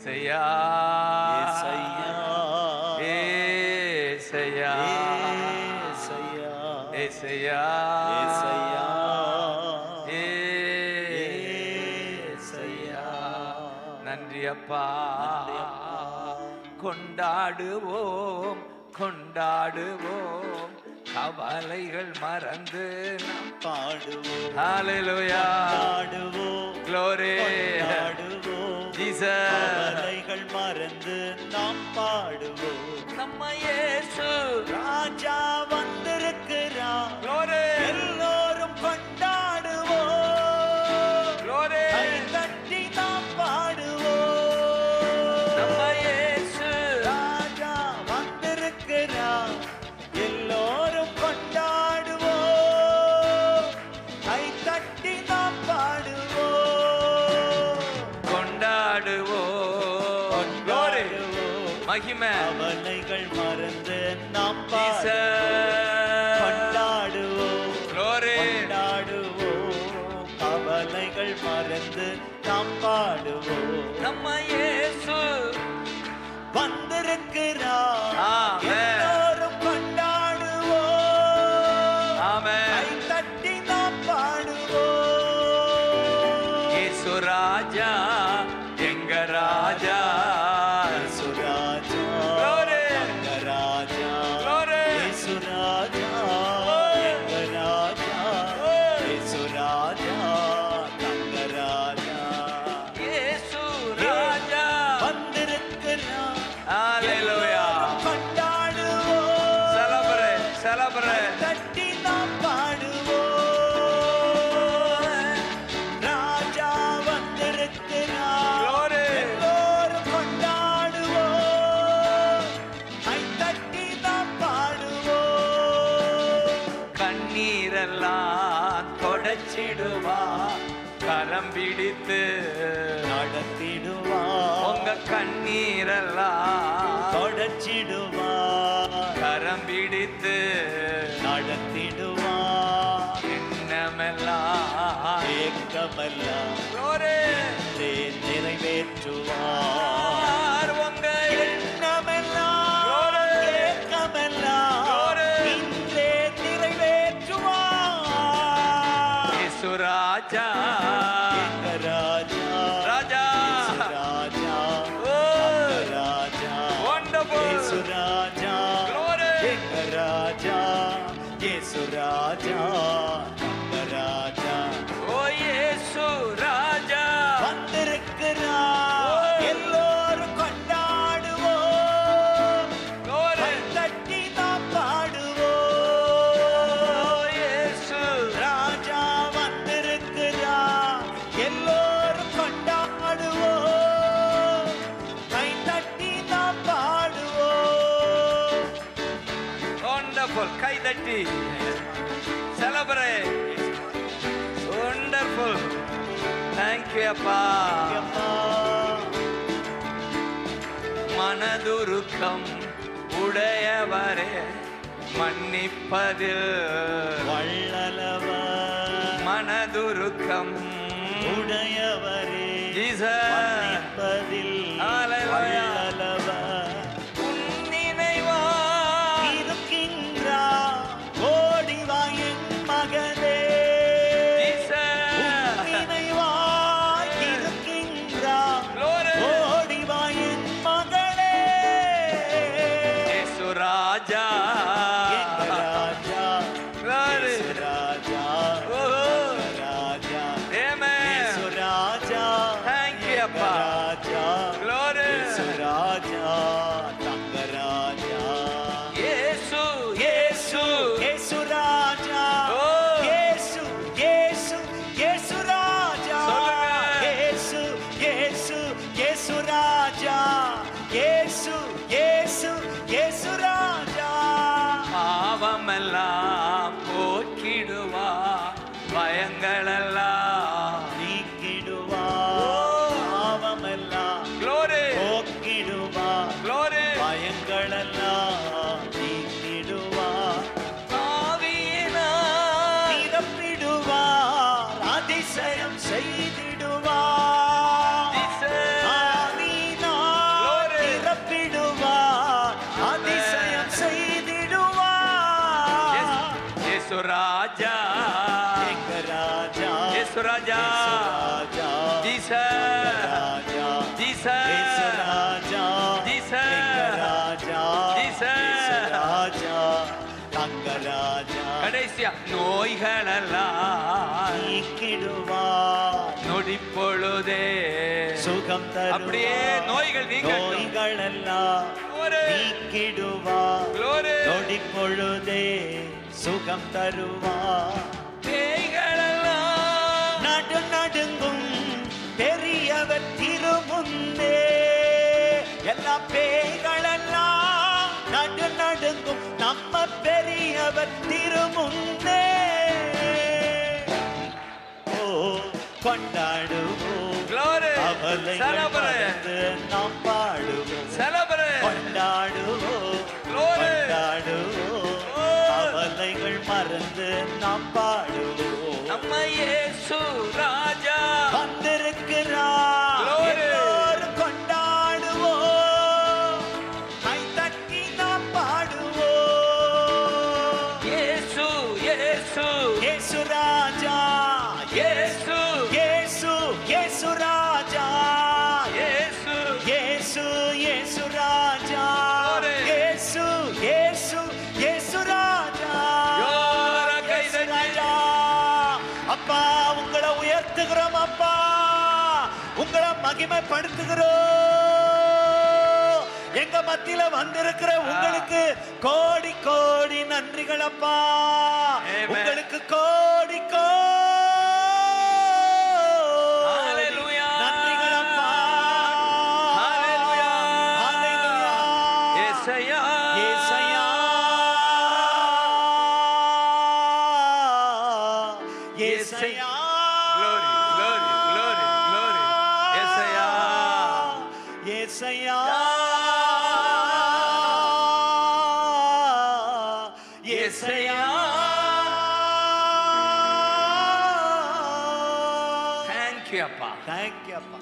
ஏசையா ஏசையா ஏசையா ஏசையா நன்றி அப்பா. கொண்டாடுவோம் கொண்டாடுவோம் கவலைகள் மறந்து நாம் பாடுவோம். ஹல்லேலூயா பாடுவோம். க்ளோரி பாடுவோம். ஜீசஸ் கவலைகள் மறந்து நாம் பாடுவோம். நம்ம இயேசு ராஜா வந்திருக்கிறார். க்ளோரி எல்லோரும் கொண்டாடுவோம். க்ளோரி கை தட்டி நாம் பாடுவோம். நம்ம இயேசு ராஜா வந்திருக்கிறார். எல்லோரும் கொண்டாடுவோம். கை தட்டி நாம் பாடுவோம். கொண்டாடுவோம். மகிமை கவலைகள் மறந்து நாம் கொண்டாடுவோம். கொண்டாடுவோம். கவலைகள் மறந்து நாம் பாடுவோம். நம்ம இயேசு வந்திருக்கிறார். எல்லோரும் கொண்டாடுவோம். ஆமென். தட்டி நாம் பாடுவோம். இயேசு ராஜா எங்க ராஜா. இயேசு ராஜா எங்க ராஜா. இயேசு ராஜா எங்க ராஜா. இயேசு ராஜா எங்க ராஜா. இயேசு ராஜா வந்திருக்கிறார். ஹல்லேலூயா. கொண்டாடுவோம். Celebrate celebrate. தட்டி நாம் பாடுவோம். ராஜா வந்திருக்கிறார். எல்லோரும் கொண்டாடுவோம். கை தட்டி நாம் பாடுவோம். கண்ணீரெல்லாம் தொடச்சிடுவா. கரம் பிடித்து நடத்திடுவா. உங்க கண்ணீரெல்லாம் தொடச்சிடுவா. கரம் பிடித்து நடத்திடுவா. எண்ணமெல்லாம் ஏக்கமெல்லாம் நிறைவேற்றுவார். உங்க எண்ணமெல்லாம் ஏக்கமெல்லாம் இன்றே நிறைவேற்றுவார். இயேசு ராஜா எங்க ராஜா. ராஜா ராஜா ராஜா. வண்டர்ஃபுல். இயேசு ராஜா எங்க ராஜா. இயேசு ராஜா எங்க ராஜா. ஓ இயேசு ராஜா வந்திருக்கிறார். எல்லோரும் கொண்டாடுவோம். கை தட்டி நாம் பாடுவோம். இயேசு ராஜா வந்திருக்கிறார். எல்லோரும் கொண்டாடுவோம். கை தட்டி நாம் பாடுவோம். வண்டர்ஃபுல். கை தட்டி செலிப்ரேட். வண்டர்ஃபுல். Thank you அப்பா. மனதுருக்கம் உடையவரே மன்னிப்பதில் வள்ளலவர். மனதுருக்கம் உடையவரே மன்னிப்பதில் வள்ளலவர். உன்னினைவா இருக்கின்றார். ஓடிவா என் மகனே. ராஜா ராஜா ராஜா ராஜா. ஆமென். ராஜா. Thank you அப்பா. ராஜா. Glory. ராஜா தங்க ராஜா. இயேசு இயேசு இயேசு ராஜா. இயேசு இயேசு இயேசு ராஜா. இயேசு இயேசு இயேசு ராஜா. இயேசு இயேசு இயேசு ராஜா. பாவமெல்லாம் போக்கிடுவா. பயங்களெல்லாம் நீக்கிடுவா. பாவமெல்லாம் போக்கிடுவா. பயங்களெல்லாம் நீக்கிடுவா. ஆவியினால் நிரப்பிடுவார். அதிசயம் செய்திடுவார். ஆவியினால் ஜீசஸ் இயேசு ராஜா ஜீசஸ் எங்க ராஜா ஜீசஸ் இயேசு ராஜா தங்க ராஜா கடைசியா நோய்களெல்லாம் நீக்கிடுவார் நொடி பொழுதே சுகம் தருவார் அப்படியே நோய்கள் நோய்கள் எல்லாம் நீக்கிடுவார் நொடி பொழுதே சுகம் தருவார் பேய்களெல்லாம் நடு நடுங்கும் பெரியவர் திருமுன்னே எல்லா பேய்களெல்லாம் நடு நடுங்கும் நம்ம பெரியவர் திருமுன்னே ஓ கொண்டாடுவோம் அவளை மறந்து நாம் பாடுவோம் கொண்டாடுவோம் கொண்டாடுவோம் அவளைகள் மறந்து நாம் பாடுவோம் நம்ம இயேசு ராஜா வந்திருக்கிறார் எல்லோரும் கொண்டாடுவோம் கை தட்டி நாம் பாடுவோம் இயேசு இயேசு இயேசு ராஜா இயேசு இயேசு இயேசு ராஜா இயேசு இயேசு இயேசு ராஜா இயேசு இயேசு இயேசு ராஜா இயேசு ராஜா அப்பா உங்களை உயர்த்துகிறோம் அப்பா உங்களை மகிமைப்படுத்துகிறோம் எங்க மத்தியில வந்திருக்கிற உங்களுக்கு கோடி கோடி நன்றிகள் அப்பா உங்களுக்கு கோடி நன்றிகள் அப்பா ஏசையா ஏசையா ஏசையா glory glory glory glory Yesaiya Yesaiya Yesaiya thank you அப்பா thank you அப்பா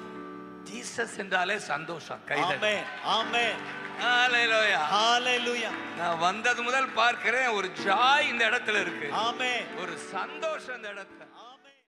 ஜீசஸ் என்றாலே சந்தோஷம் கைதட்டு ஆமென் ஆமென் ஹalleluya ஹalleluya நான் வந்தது முதல் பார்க்கிறேன் ஒரு ஜாய் இந்த இடத்துல இருக்கு ஆமென் ஒரு சந்தோஷம் இந்த இடத்துல